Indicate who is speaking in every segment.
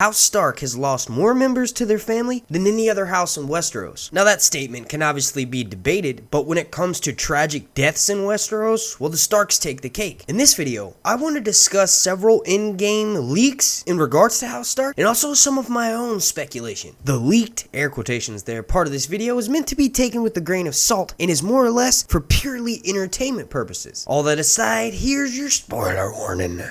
Speaker 1: House Stark has lost more members to their family than any other house in Westeros. Now that statement can obviously be debated, but when it comes to tragic deaths in Westeros, well, the Starks take the cake. In this video, I want to discuss several in-game leaks in regards to House Stark, and also some of my own speculation. The leaked, air quotations there, part of this video is meant to be taken with a grain of salt, and is more or less for purely entertainment purposes. All that aside, here's your spoiler warning.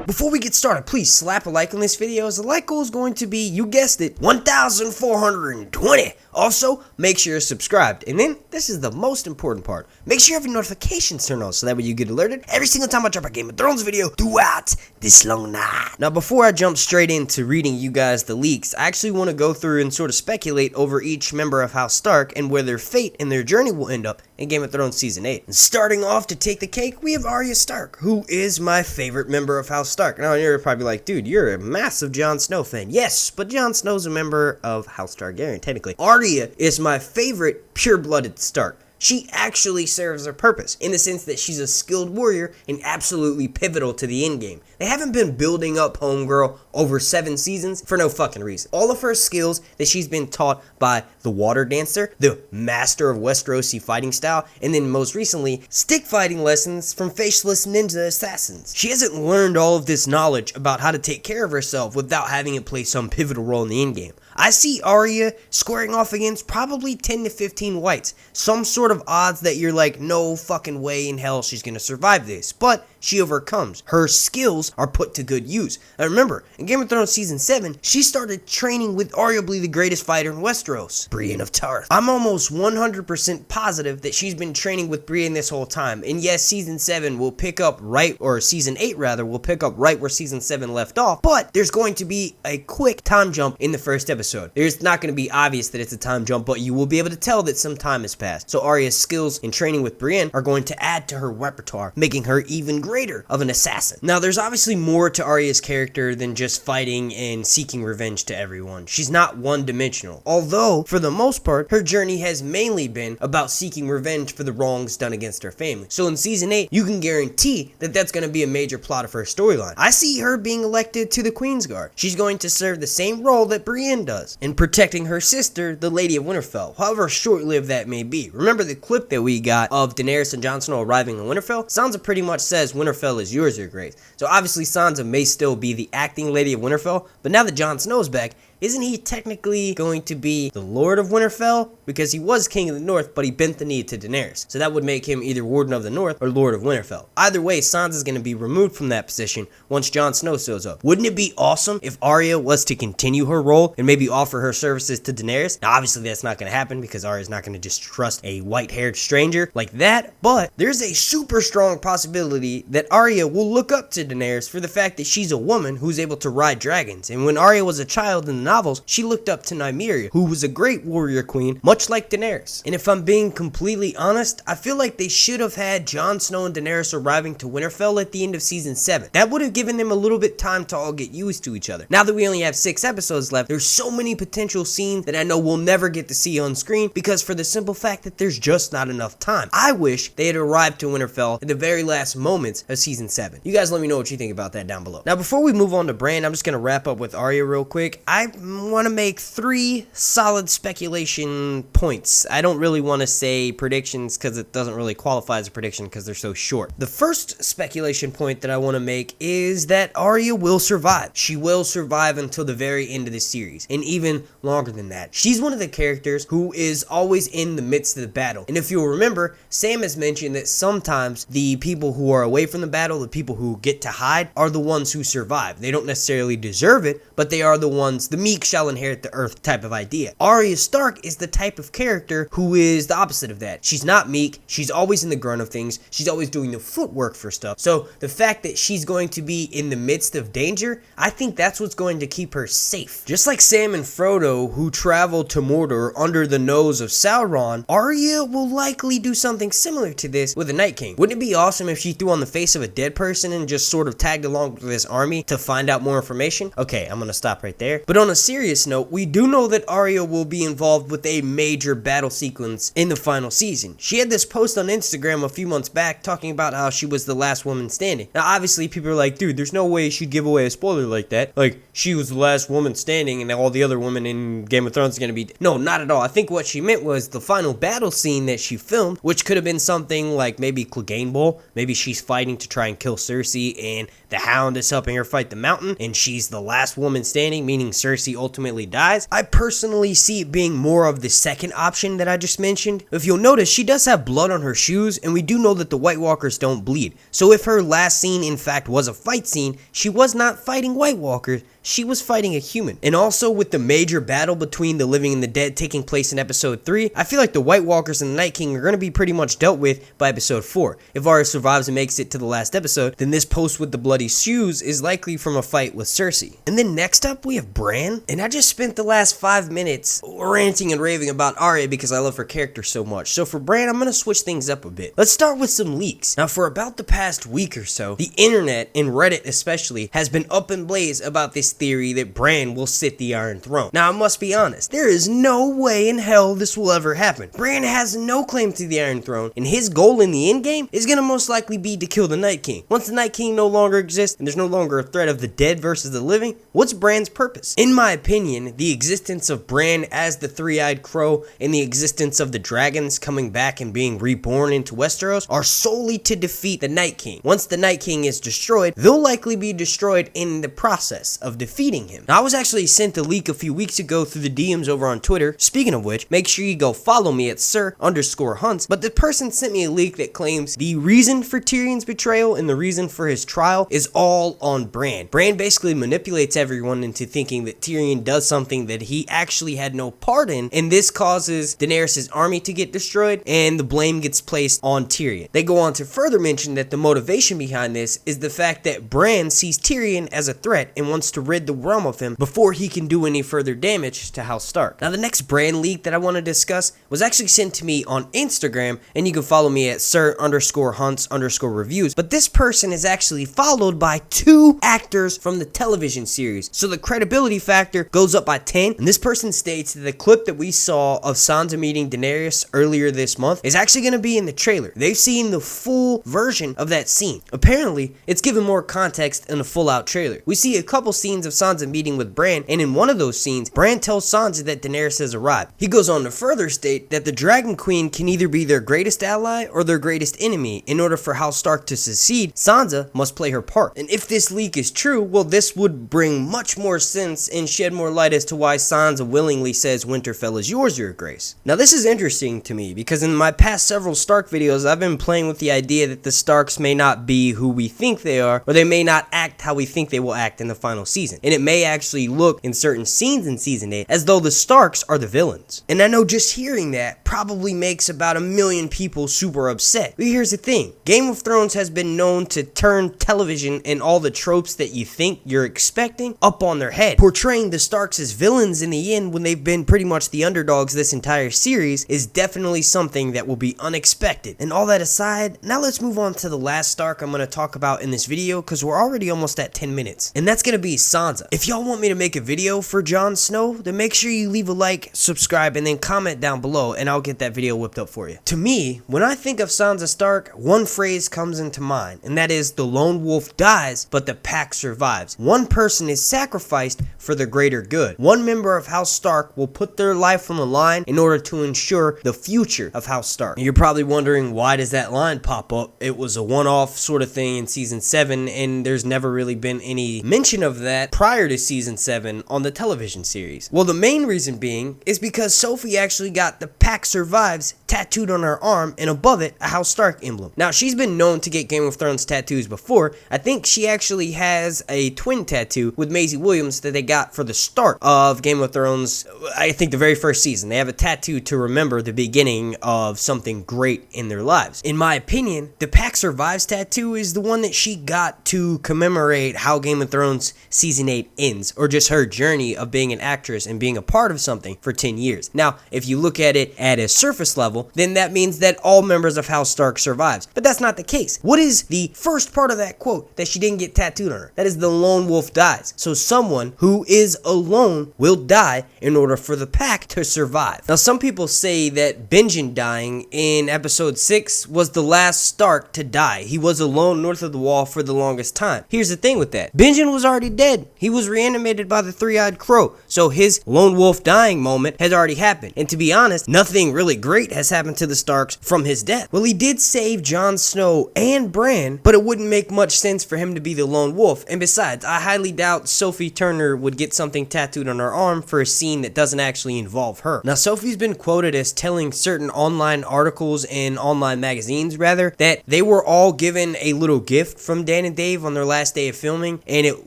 Speaker 1: Before we get started, please slap a like on this video, as the like goal is going to be, you guessed it, 1,420. Also, make sure you're subscribed. And then, this is the most important part. Make sure you have your notifications turned on so that way you get alerted every single time I drop a Game of Thrones video throughout this long night. Now, before I jump straight into reading you guys the leaks, I actually want to go through and sort of speculate over each member of House Stark and where their fate and their journey will end up in Game of Thrones Season 8. And starting off to take the cake, we have Arya Stark, who is my favorite member of House Stark. Now, you're probably like, dude, you're a massive Jon Snow fan. Yes, but Jon Snow's a member of House Targaryen, technically. Arya is my favorite pure-blooded Stark. She actually serves her purpose, in the sense that she's a skilled warrior and absolutely pivotal to the endgame. They haven't been building up Homegirl over 7 seasons for no fucking reason. All of her skills that she's been taught by the Water Dancer, the master of Westerosi fighting style, and then most recently, stick fighting lessons from faceless ninja assassins. She hasn't learned all of this knowledge about how to take care of herself without having it play some pivotal role in the endgame. I see Arya squaring off against probably 10 to 15 whites. Some sort of odds that you're like, no fucking way in hell she's gonna survive this. But she overcomes. Her skills are put to good use. Now remember, in Game of Thrones Season 7, she started training with arguably the greatest fighter in Westeros, Brienne of Tarth. I'm almost 100% positive that she's been training with Brienne this whole time. And yes, Season 7 will pick up right, or Season 8 rather, will pick up right where Season 7 left off. But there's going to be a quick time jump in the first episode. There's not going to be obvious that it's a time jump, but you will be able to tell that some time has passed. So Arya's skills in training with Brienne are going to add to her repertoire, making her even greater of an assassin. Now, there's obviously more to Arya's character than just fighting and seeking revenge to everyone. She's not one-dimensional. Although, for the most part, her journey has mainly been about seeking revenge for the wrongs done against her family. So in Season 8, you can guarantee that that's going to be a major plot of her storyline. I see her being elected to the Queensguard. She's going to serve the same role that Brienne does, in protecting her sister, the Lady of Winterfell, however short-lived that may be. Remember the clip that we got of Daenerys and Jon Snow arriving in Winterfell? Sansa pretty much says, Winterfell is yours, your grace. So obviously Sansa may still be the acting Lady of Winterfell, but now that Jon Snow's back, isn't he technically going to be the Lord of Winterfell? Because he was King of the North, but he bent the knee to Daenerys. So that would make him either Warden of the North or Lord of Winterfell. Either way, Sansa's going to be removed from that position once Jon Snow shows up. Wouldn't it be awesome if Arya was to continue her role and maybe offer her services to Daenerys? Now, obviously that's not going to happen because Arya's not going to just trust a white-haired stranger like that, but there's a super strong possibility that Arya will look up to Daenerys for the fact that she's a woman who's able to ride dragons. And when Arya was a child in the novels, she looked up to Nymeria, who was a great warrior queen, much like Daenerys. And if I'm being completely honest, I feel like they should have had Jon Snow and Daenerys arriving to Winterfell at the end of Season 7. That would have given them a little bit time to all get used to each other. Now that we only have 6 episodes left, there's so many potential scenes that I know we'll never get to see on screen because for the simple fact that there's just not enough time. I wish they had arrived to Winterfell at the very last moments of Season 7. You guys let me know what you think about that down below. Now before we move on to Bran, I'm just going to wrap up with Arya real quick. I want to make 3 solid speculation points. I don't really want to say predictions because it doesn't really qualify as a prediction because they're so short. The first speculation point that I want to make is that Arya will survive. She will survive until the very end of the series, and even longer than that. She's one of the characters who is always in the midst of the battle. And if you'll remember, Sam has mentioned that sometimes the people who are away from the battle, the people who get to hide, are the ones who survive. They don't necessarily deserve it, but they are the ones, the meek shall inherit the earth type of idea. Arya Stark is the type of character who is the opposite of that. She's not meek, she's always in the grunt of things, she's always doing the footwork for stuff. So the fact that she's going to be in the midst of danger, I think that's what's going to keep her safe. Just like Sam and Frodo, who traveled to Mordor under the nose of Sauron, Arya will likely do something similar to this with the Night King. Wouldn't it be awesome if she threw on the face of a dead person and just sort of tagged along with this army to find out more information? Okay, I'm gonna stop right there. But on a serious note, we do know that Arya will be involved with a major battle sequence in the final season. She had this post on Instagram a few months back talking about how she was the last woman standing. Now obviously people are like, dude, there's no way she'd give away a spoiler like that. Like, she was the last woman standing and all the other women in Game of Thrones are gonna be... No, not at all. I think what she meant was the final battle scene that she filmed, which could have been something like maybe Clegane Bowl. Maybe she's fighting to try and kill Cersei and the Hound is helping her fight the Mountain and she's the last woman standing, meaning Cersei ultimately dies. I personally see it being more of the second option that I just mentioned. If you'll notice, she does have blood on her shoes and we do know that the White Walkers don't bleed. So if her last scene in fact was a fight scene, she was not fighting White Walkers. She was fighting a human. And also with the major battle between the living and the dead taking place in episode 3, I feel like the White Walkers and the Night King are going to be pretty much dealt with by episode 4. If Arya survives and makes it to the last episode, then this post with the bloody shoes is likely from a fight with Cersei. And then next up we have Bran. And I just spent the last 5 minutes ranting and raving about Arya because I love her character so much. So for Bran, I'm going to switch things up a bit. Let's start with some leaks. Now for about the past week or so, the internet and Reddit especially has been up in blaze about this theory that Bran will sit the Iron Throne. Now I must be honest, there is no way in hell this will ever happen. Bran has no claim to the Iron Throne and his goal in the end game is going to most likely be to kill the Night King. Once the Night King no longer exists and there's no longer a threat of the dead versus the living, what's Bran's purpose? In my opinion, the existence of Bran as the three-eyed crow and the existence of the dragons coming back and being reborn into Westeros are solely to defeat the Night King. Once the Night King is destroyed, they'll likely be destroyed in the process of defeating him. Now, I was actually sent a leak a few weeks ago through the DMs over on Twitter. Speaking of which, make sure you go follow me at Sir_Hunts. But the person sent me a leak that claims the reason for Tyrion's betrayal and the reason for his trial is all on Bran. Bran basically manipulates everyone into thinking that Tyrion does something that he actually had no part in, and this causes Daenerys' army to get destroyed, and the blame gets placed on Tyrion. They go on to further mention that the motivation behind this is the fact that Bran sees Tyrion as a threat and wants to rid the realm of him before he can do any further damage to House Stark. Now the next Bran leak that I want to discuss was actually sent to me on Instagram, and you can follow me at Sir_Hunts_reviews, but this person is actually followed by 2 actors from the television series, so the credibility factor goes up by 10, and this person states that the clip that we saw of Sansa meeting Daenerys earlier this month is actually going to be in the trailer. They've seen the full version of that scene. Apparently, it's given more context in a full-out trailer. We see a couple scenes of Sansa meeting with Bran, and in one of those scenes, Bran tells Sansa that Daenerys has arrived. He goes on to further state that the Dragon Queen can either be their greatest ally or their greatest enemy. In order for House Stark to succeed, Sansa must play her part. And if this leak is true, well, this would bring much more sense and shed more light as to why Sansa willingly says Winterfell is yours, your grace. Now this is interesting to me because in my past several Stark videos, I've been playing with the idea that the Starks may not be who we think they are, or they may not act how we think they will act in the final season. And it may actually look in certain scenes in season 8 as though the Starks are the villains. And I know just hearing that probably makes about 1 million people super upset. But here's the thing, Game of Thrones has been known to turn television and all the tropes that you think you're expecting up on their head. Portraying the Starks as villains in the end when they've been pretty much the underdogs this entire series is definitely something that will be unexpected. And all that aside, now let's move on to the last Stark I'm going to talk about in this video because we're already almost at 10 minutes. And that's going to be Sansa. If y'all want me to make a video for Jon Snow, then make sure you leave a like, subscribe, and then comment down below and I'll get that video whipped up for you. To me, when I think of Sansa Stark, one phrase comes into mind, and that is the lone wolf dies, but the pack survives. One person is sacrificed for the greater good. One member of House Stark will put their life on the line in order to ensure the future of House Stark. You're probably wondering, why does that line pop up? It was a one-off sort of thing in season 7, and there's never really been any mention of that prior to season 7 on the television series. Well, the main reason being is because Sophie actually got the pack survives tattooed on her arm, and above it, a House Stark emblem. Now, she's been known to get Game of Thrones tattoos before. I think she actually has a twin tattoo with Maisie Williams that they got for the start of Game of Thrones, I think the very first season. They have a tattoo to remember the beginning of something great in their lives. In my opinion, the Pack Survives tattoo is the one that she got to commemorate how Game of Thrones season 8 ends, or just her journey of being an actress and being a part of something for 10 years. Now, if you look at it at a surface level, then that means that all members of House Stark survives. But that's not the case. What is the first part of that quote that she didn't get tattooed on her? That is the lone wolf dies. So someone who is alone will die in order for the pack to survive. Now some people say that Benjen dying in episode 6 was the last Stark to die. He was alone north of the wall for the longest time. Here's the thing with that. Benjen was already dead. He was reanimated by the three-eyed crow. So his lone wolf dying moment has already happened. And to be honest, nothing really great has happened to the Starks from his death. Well, he did save Jon Snow and Bran, but it wouldn't make much sense for him to be the lone wolf. And besides, I highly doubt Sophie Turner would get something tattooed on her arm for a scene that doesn't actually involve her. Now, Sophie's been quoted as telling certain online articles and online magazines, rather, that they were all given a little gift from Dan and Dave on their last day of filming, and it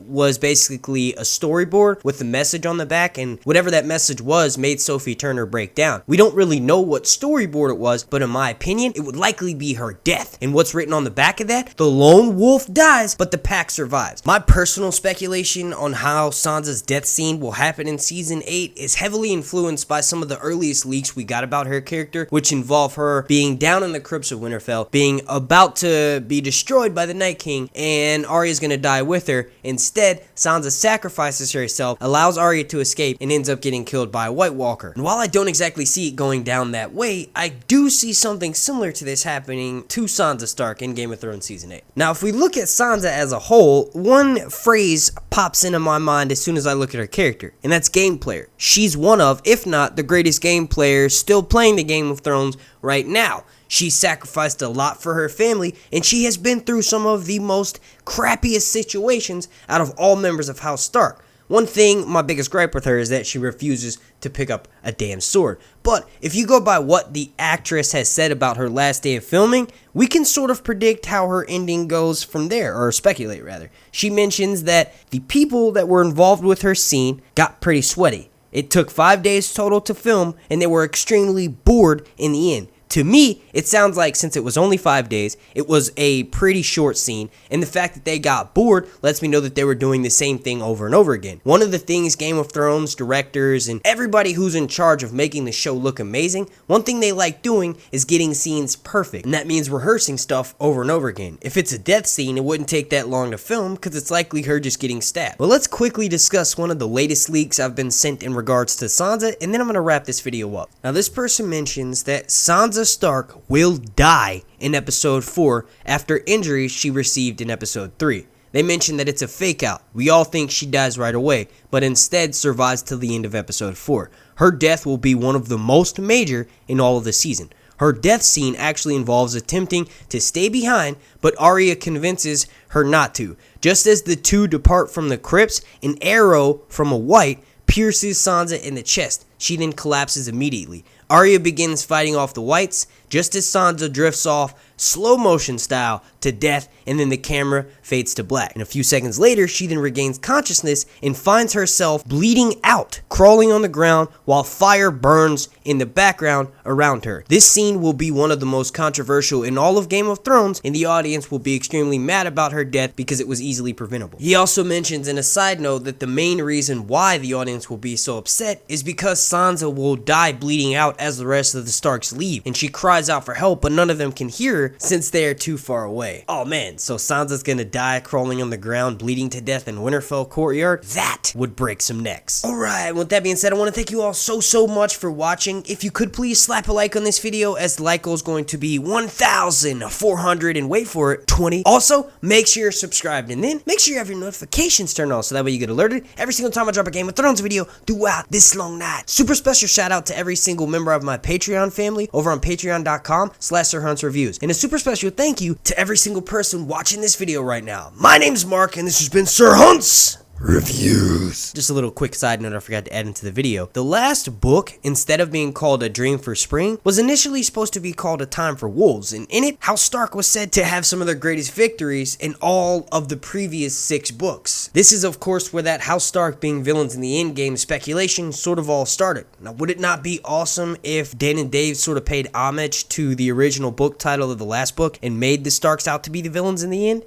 Speaker 1: was basically a storyboard with a message on the back, and whatever that message was made Sophie Turner break down. We don't really know what storyboard it was, but in my opinion, it would likely be her death. And what's written on the back of that? The lone wolf dies, but the pack survives. My personal speculation on how Sansa's death scene will happen in season 8 is heavily influenced by some of the earliest leaks we got about her character, which involve her being down in the crypts of Winterfell, being about to be destroyed by the Night King, and Arya's gonna die with her. Instead, Sansa sacrifices herself, allows Arya to escape, and ends up getting killed by a White Walker. And while I don't exactly see it going down that way, I do see something similar to this happening to Sansa Stark in Game of Thrones Season 8. Now, if we look at Sansa as a whole, one phrase pops into my mind as soon as I look at her character, and that's game player. She's one of, if not the greatest game player still playing the Game of Thrones right now. She sacrificed a lot for her family, and she has been through some of the most crappiest situations out of all members of House Stark. One thing, my biggest gripe with her is that she refuses to pick up a damn sword. But if you go by what the actress has said about her last day of filming, we can sort of predict how her ending goes from there, or speculate rather. She mentions that the people that were involved with her scene got pretty sweaty. It took 5 days total to film, and they were extremely bored in the end. To me, it sounds like since it was only 5 days, it was a pretty short scene, and the fact that they got bored lets me know that they were doing the same thing over and over again. One of the things Game of Thrones directors and everybody who's in charge of making the show look amazing, one thing they like doing is getting scenes perfect, and that means rehearsing stuff over and over again. If it's a death scene, it wouldn't take that long to film because it's likely her just getting stabbed. But let's quickly discuss one of the latest leaks I've been sent in regards to Sansa, and then I'm going to wrap this video up. Now, this person mentions that Sansa Stark will die in episode 4 after injuries she received in episode 3. They mention that it's a fake out. We all think she dies right away, but instead survives till the end of episode 4. Her death will be one of the most major in all of the season. Her death scene actually involves attempting to stay behind, but Arya convinces her not to. Just as the two depart from the crypts, an arrow from a white pierces Sansa in the chest. She then collapses immediately. Arya begins fighting off the whites, just as Sansa drifts off, slow motion style, to death, and then the camera fades to black. And a few seconds later, she then regains consciousness and finds herself bleeding out, crawling on the ground while fire burns in the background around her. This scene will be one of the most controversial in all of Game of Thrones, and the audience will be extremely mad about her death because it was easily preventable. He also mentions in a side note that the main reason why the audience will be so upset is because Sansa will die bleeding out as the rest of the Starks leave, and she cries out for help, but none of them can hear her since they are too far away. Oh man, so Sansa's gonna die crawling on the ground, bleeding to death in Winterfell courtyard? That would break some necks. Alright, with that being said, I want to thank you all so much for watching. If you could please slap a like on this video, as the like goal is going to be 1,400 and wait for it, 20. Also, make sure you're subscribed, and then make sure you have your notifications turned on so that way you get alerted every single time I drop a Game of Thrones video throughout this long night. Super special shout out to every single member of my Patreon family over on patreon.com/SirHuntsReviews. And a super special thank you to every single person watching this video right now. My name's Mark, and this has been Sir Hunt's Reviews. Just a little quick side note I forgot to add into the video. The last book, instead of being called A Dream for Spring, was initially supposed to be called A Time for Wolves, and in it, House Stark was said to have some of their greatest victories in all of the previous 6 books. This is of course where that House Stark being villains in the End Game speculation sort of all started. Now, would it not be awesome if Dan and Dave sort of paid homage to the original book title of the last book and made the Starks out to be the villains in the end?